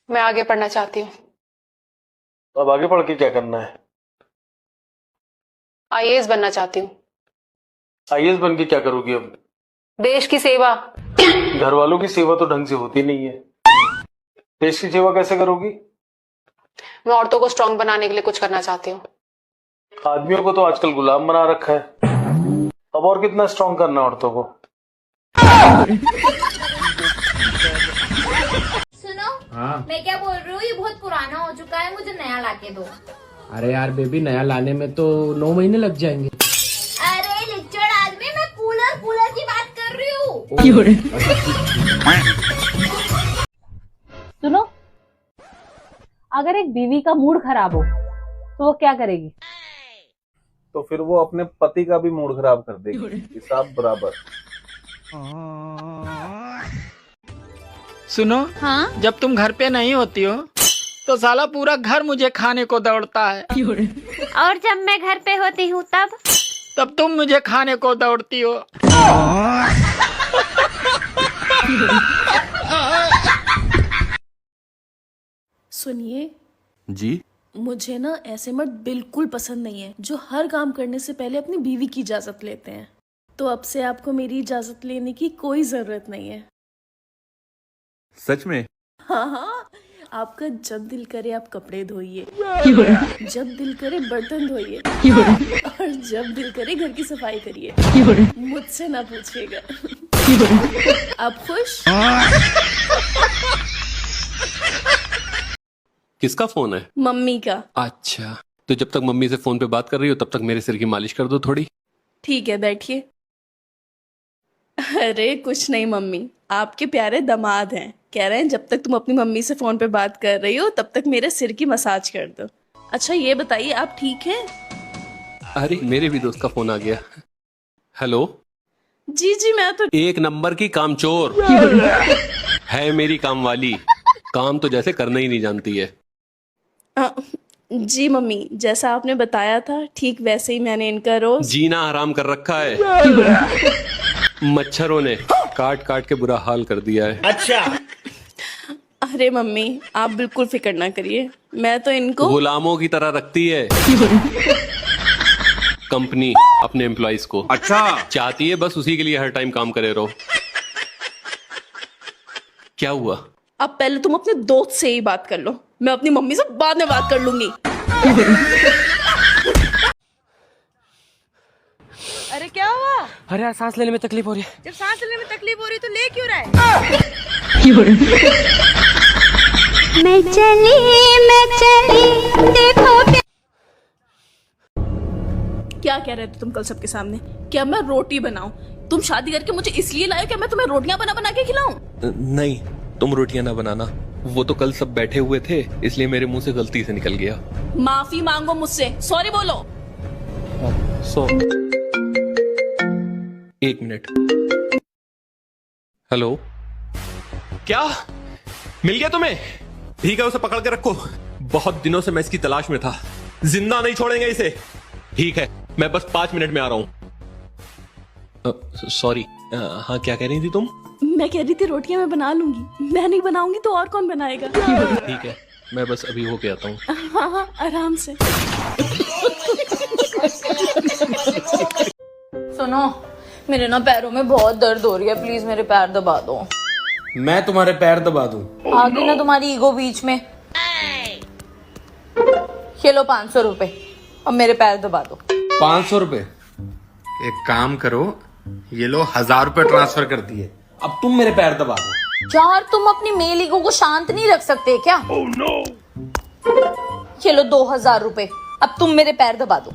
मैं आगे पढ़ना चाहती हूँ। अब आगे पढ़ के क्या करना है? आईएएस बनना चाहती हूँ। आईएएस बन के क्या करोगी अब? देश की सेवा। घर वालों की सेवा तो ढंग से होती नहीं है, देश की सेवा कैसे करोगी? मैं औरतों को स्ट्रांग बनाने के लिए कुछ करना चाहती हूँ। आदमियों को तो आजकल गुलाम बना रखा है, अब और कितना स्ट्रांग करना औरतों को? सुनो। हाँ। मैं क्या बोल रही हूँ, ये बहुत पुराना हो चुका है, मुझे नया लाके दो। अरे यार बेबी, नया लाने में तो 9 महीने लग जाएंगे। अरे लिक्चर आदमी, मैं कूलर की बात कर रही हूँ। सुनो, अगर एक बीवी का मूड खराब हो तो वो क्या करेगी? तो फिर वो अपने पति का भी मूड खराब कर देगी, हिसाब बराबर। सुनो। हाँ? जब तुम घर पे नहीं होती हो तो साला पूरा घर मुझे खाने को दौड़ता है, और जब मैं घर पे होती हूँ तब तुम मुझे खाने को दौड़ती हो। सुनिए जी। मुझे ना ऐसे मर्द बिल्कुल पसंद नहीं है जो हर काम करने से पहले अपनी बीवी की इजाजत लेते हैं। तो अब से आपको मेरी इजाजत लेने की कोई जरूरत नहीं है। सच में? हाँ हाँ, आपका जब दिल करे आप कपड़े धोइए, जब दिल करे बर्तन धोइए, और जब दिल करे घर की सफाई करिए। मुझसे ना पूछिएगा। आप खुश? किसका फोन है? मम्मी का। अच्छा, तो जब तक मम्मी से फोन पे बात कर रही हो तब तक मेरे सिर की मालिश कर दो थोड़ी। ठीक है, बैठिए। अरे कुछ नहीं मम्मी, आपके प्यारे दामाद हैं, कह रहे हैं जब तक तुम अपनी मम्मी से फोन पे बात कर रही हो तब तक मेरे सिर की मसाज कर दो। अच्छा ये बताइए, आप ठीक हैं? अरे मेरे भी दोस्त का फोन आ गया। हेलो। जी जी, मैं तो एक नंबर की कामचोर है मेरी काम वाली, काम तो जैसे करना ही नहीं जानती है। जी मम्मी, जैसा आपने बताया था ठीक वैसे ही मैंने इनका रोज जीना हराम कर रखा है, मच्छरों ने काट काट के बुरा हाल कर दिया है। अच्छा। अरे मम्मी आप बिल्कुल फिक्र ना करिए, मैं तो इनको गुलामों की तरह रखती है कंपनी अपने एम्प्लॉइज को। अच्छा। चाहती है बस उसी के लिए हर टाइम काम करे रहो। क्या हुआ? अब पहले तुम अपने दोस्त से ही बात कर लो, मैं अपनी मम्मी से बाद में बात कर लूंगी। अरे क्या हुआ? अरे यार सांस लेने में तकलीफ हो रही है। जब सांस लेने में तकलीफ हो रही तो ले क्यों रहा है? मैं चली देखो। क्या कह रहे थे तुम कल सबके सामने? क्या मैं रोटी बनाऊं? तुम शादी करके मुझे इसलिए लाए क्या मैं तुम्हें रोटियां बना बना के खिलाऊं? नहीं, तुम रोटियां ना बनाना, वो तो कल सब बैठे हुए थे इसलिए मेरे मुंह से गलती से निकल गया। माफी मांगो मुझसे, सॉरी बोलो। एक मिनट। हेलो। क्या मिल गया तुम्हें? ठीक है, उसे पकड़ के रखो, बहुत दिनों से मैं इसकी तलाश में था, जिंदा नहीं छोड़ेंगे इसे। ठीक है, मैं बस 5 मिनट में आ रहा हूं। सॉरी, हाँ क्या कह रही थी तुम? मैं कह रही थी रोटियां मैं बना लूंगी, मैं नहीं बनाऊंगी तो और कौन बनाएगा? ठीक है, मैं बस अभी होके आता हूँ। हाँ हाँ, आराम से। सुनो, मेरे ना पैरों में बहुत दर्द हो रही है, प्लीज मेरे पैर दबा दो। मैं तुम्हारे पैर दबा दूं? आगे ना तुम्हारी ईगो बीच में। ये लो 500 रुपए, अब मेरे पैर दबा दो। 500 रुपए? एक काम करो, ये लो 1000 रुपए ट्रांसफर कर दिए, अब तुम मेरे पैर दबा दो। यार तुम अपनी मेल ईगो को शांत नहीं रख सकते क्या? ये लो 2000 रुपए, अब तुम मेरे पैर दबा दो।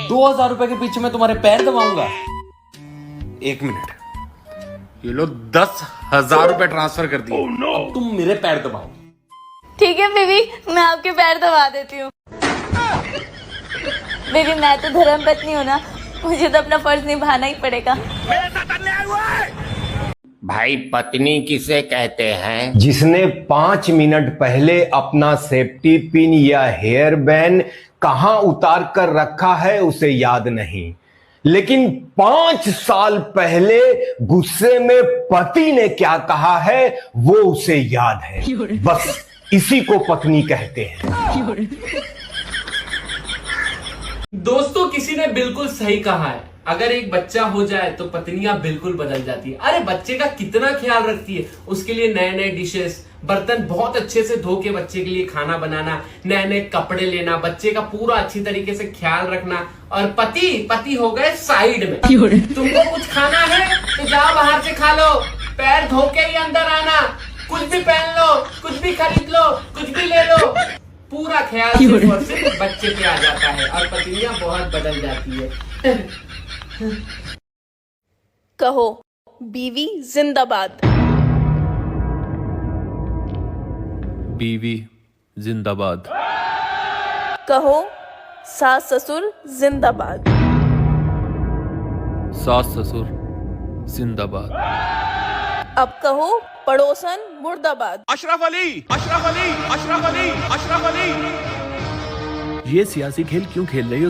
2000 रुपए के पीछे मैं तुम्हारे पैर दबाऊंगा? एक मिनट, ये लो 10,000 रुपए ट्रांसफर कर दिए, अब तुम मेरे पैर दबाओ। ठीक है बेबी, मैं आपके पैर दबा देती हूँ। बेबी मैं तो धर्म पत्नी हूँ ना, मुझे तो अपना फर्ज निभाना ही पड़ेगा। भाई पत्नी किसे कहते हैं? जिसने 5 मिनट पहले अपना सेफ्टी पिन या हेयर बैंड कहां उतार कर रखा है उसे याद नहीं, लेकिन 5 साल पहले गुस्से में पति ने क्या कहा है वो उसे याद है। बस इसी को पत्नी कहते हैं। दोस्तों, किसी ने बिल्कुल सही कहा है, अगर एक बच्चा हो जाए तो पत्नियां बिल्कुल बदल जाती है। अरे बच्चे का कितना ख्याल रखती है, उसके लिए नए नए डिशेस, बर्तन बहुत अच्छे से धो के बच्चे के लिए खाना बनाना, नए नए कपड़े लेना, बच्चे का पूरा अच्छी तरीके से ख्याल रखना। और पति हो गए साइड में। तुमको कुछ खाना है तो जाओ बाहर से खा लो, पैर धो के ही अंदर आना, कुछ भी पहन लो, कुछ भी खरीद लो, कुछ भी ले लो, पूरा ख्याल सिर्फ और सिर्फ बच्चे पे आ जाता है और पत्नियां बहुत बदल जाती है। कहो बीवी जिंदाबाद। बीवी जिंदाबाद। कहो सास ससुर जिंदाबाद। सास ससुर जिंदाबाद। अब कहो पड़ोसन मुर्दाबाद। अशरफ अली, अशरफ अली, अशरफ अली, अशरफ अली। ये सियासी खेल क्यों खेल रही हो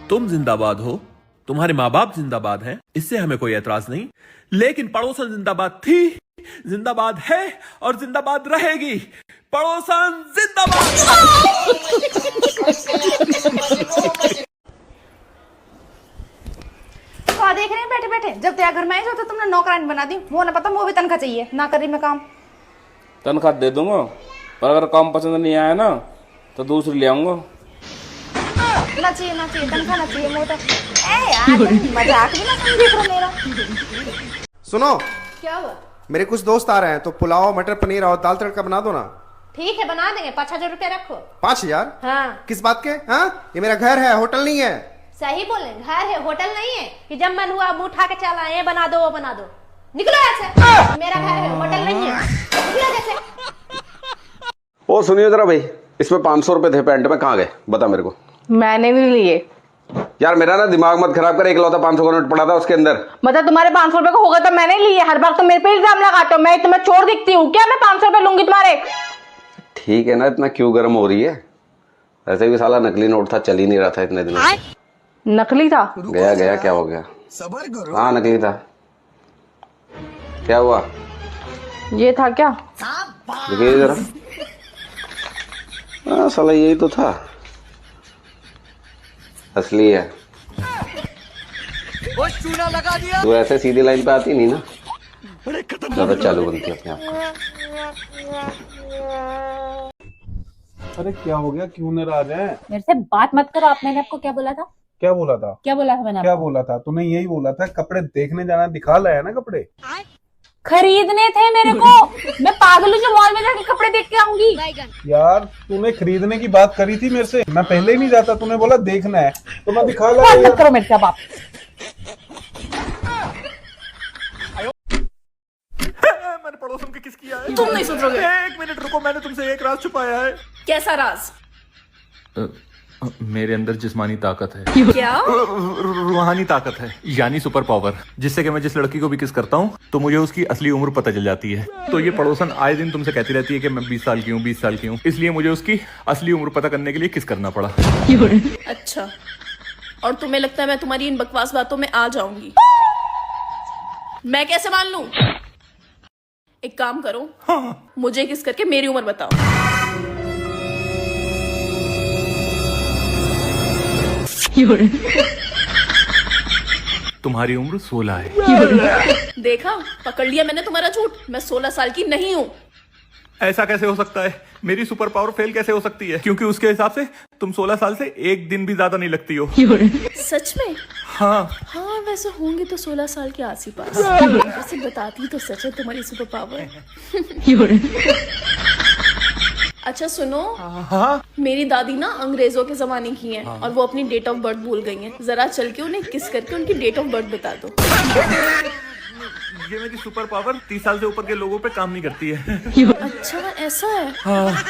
तुम जिंदाबाद हो, तुम्हारे माँ बाप जिंदाबाद हैं, इससे हमें कोई एतराज नहीं, लेकिन पड़ोसन जिंदाबाद थी, जिंदाबाद है और जिंदाबाद रहेगी। पड़ोसन जिंदाबाद। तो देख रहे हैं बैठे बैठे, जब तेरा घर में आई तो तुमने नौकरानी बना दी। वो ना पता, वो भी तनख्वाह चाहिए, ना करी मैं काम। तनख्वाह दे दूंगा, पर अगर काम पसंद नहीं आया ना तो दूसरी ले आऊंगा। ना चाहिए तनख्वाह ना चाहिए। मोटा यार मजाक भी ना समझे करो मेरा। सुनो, क्या हुआ? मेरे कुछ दोस्त आ रहे हैं तो पुलाव, मटर पनीर और दाल तड़का बना दो ना। ठीक है, बना देंगे। 5,000 रुपया रखो। 5,000? हाँ। किस बात के? हाँ, ये मेरा घर है, होटल नहीं है। सही बोले, घर है, होटल नहीं है कि जब मन हुआ मुंह उठा के चला ये बना दो वो बना दो। निकलो ऐसे, मेरा घर है, होटल नहीं है, निकलो जैसे। ओ सुनिए जरा भाई, इसमें 500 रुपए थे पैंट में, कहाँ गए बता मेरे को। मैंने भी लिए। यार मेरा ना दिमाग मत खराब कर, एक लौता 500 का नोट पड़ा था उसके अंदर। मतलब तुम्हारे 500 रुपए को होगा तो मैंने लिए। हर बार तो मेरे पे इल्जाम लगाते हो, मैं तुम्हें चोर दिखती हूँ क्या? मैं 500 रुपए लूंगी तुम्हारे। ठीक है ना, इतना क्यों गर्म हो रही है? ऐसे भी साला नकली नोट था, चल ही नहीं रहा था इतने दिनों से। नकली था? गया क्या हो गया? हाँ नकली था। क्या हुआ? ये था क्या? देखिए जरा। हाँ साला यही तो था, असली है। तो ऐसे सीधी लाइन पे आती नहीं ना, ज्यादा चालू बनती अपने आप। अरे क्या हो गया, क्यों नाराज है? मेरे से बात मत करो आप। मैंने आपको क्या बोला था? क्या बोला था? क्या बोला था मैंने? क्या बोला था तूने? यही बोला था कपड़े देखने जाना, दिखा लाया ना कपड़े। खरीदने थे मेरे को। मैं पागल हूँ जो मॉल में जाके कपड़े देख के आऊंगी? यार तूने खरीदने की बात करी थी मेरे से, मैं पहले ही नहीं जाता, तूने बोला देखना है तो मैं दिखा लाया। करो मेरे से बाप। मैंने पड़ोसन के किस किया है? तुम नहीं सुधरोगे। एक मिनट रुको, मैंने तुमसे एक राज छुपाया है। कैसा राज? मेरे अंदर जिस्मानी ताकत है। क्या? रूहानी ताकत है, यानी सुपर पावर, जिससे कि मैं जिस लड़की को भी किस करता हूँ तो मुझे उसकी असली उम्र पता चल जाती है। तो ये पड़ोसन आए दिन तुमसे कहती रहती है कि मैं 20 साल की हूँ, 20 साल की हूँ, इसलिए मुझे उसकी असली उम्र पता करने के लिए किस करना पड़ा। अच्छा, और तुम्हें लगता है मैं तुम्हारी इन बकवास बातों में आ जाऊंगी? मैं कैसे मान लूं? एक काम करो, मुझे किस करके मेरी उम्र बताओ। तुम्हारी उम्र 16 है। देखा, पकड़ लिया मैंने तुम्हारा झूठ। मैं 16 साल की नहीं हूँ। ऐसा कैसे हो सकता है? मेरी सुपर पावर फेल कैसे हो सकती है? क्योंकि उसके हिसाब से तुम 16 साल से एक दिन भी ज्यादा नहीं लगती हो। सच में? हाँ हाँ, वैसे होंगे तो 16 साल के आस ही पास। वैसे बताती तो सच है तुम्हारी सुपर पावर। अच्छा सुनो, हाँ? मेरी दादी ना अंग्रेजों के जमाने की हैं और वो अपनी डेट ऑफ बर्थ भूल गई हैं। जरा चल के उन्हें किस करके उनकी डेट ऑफ बर्थ बता दो। ये मेरी सुपर पावर 30 साल से ऊपर के लोगों पे काम नहीं करती है। अच्छा ऐसा है? हाँ।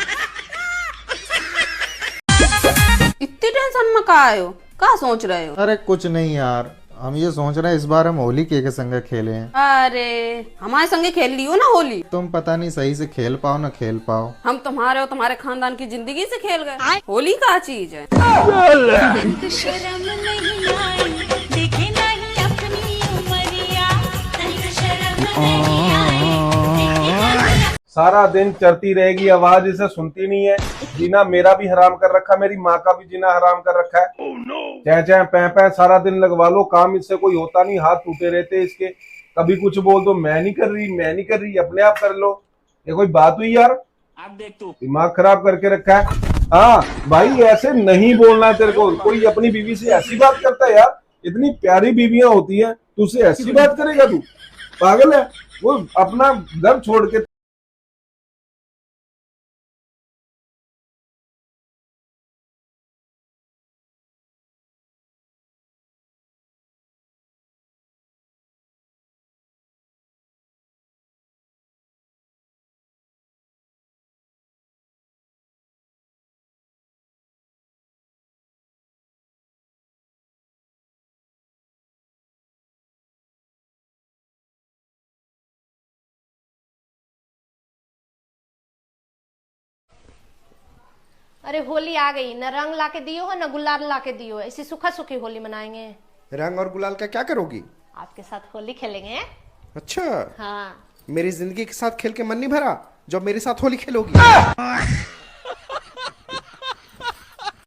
इतनी टेंशन में कहाँ आए हो? क्या सोच रहे हो? अरे कुछ नहीं यार, हम ये सोच रहे हैं इस बार हम होली के संग खेले हैं। अरे हमारे संगे खेल लियो ना होली। तुम पता नहीं सही से खेल पाओ ना खेल पाओ। हम तुम्हारे और तुम्हारे खानदान की जिंदगी से खेल गए। होली का चीज है। सारा दिन चरती रहेगी, आवाज इसे सुनती नहीं है। जीना मेरा भी हराम कर रखा, मेरी माँ का भी जीना हराम कर रखा है। चै चै पै सारा दिन लगवा लो, काम इससे कोई होता नहीं, हाथ टूटे रहते इसके। कभी कुछ बोल दो, मैं नहीं कर रही, अपने आप कर लो। ये कोई बात हुई यार? अब देख तू दिमाग खराब करके रखा है। हाँ भाई, ऐसे नहीं बोलना तेरे को। कोई अपनी बीवी से ऐसी बात करता है यार? इतनी प्यारी बीवियां होती हैं, तुझसे ऐसी बात करेगा तू? पागल है वो, अपना घर छोड़ के। अरे होली आ गई, न रंग लाके दियो हो न गुलाल लाके दियो हो, ऐसी सूखा सूखी होली मनाएंगे। रंग और गुलाल का क्या करोगी? आपके साथ होली खेलेंगे। अच्छा, हाँ। मेरी जिंदगी के साथ खेल के मन नहीं भरा जब मेरे साथ होली खेलोगी?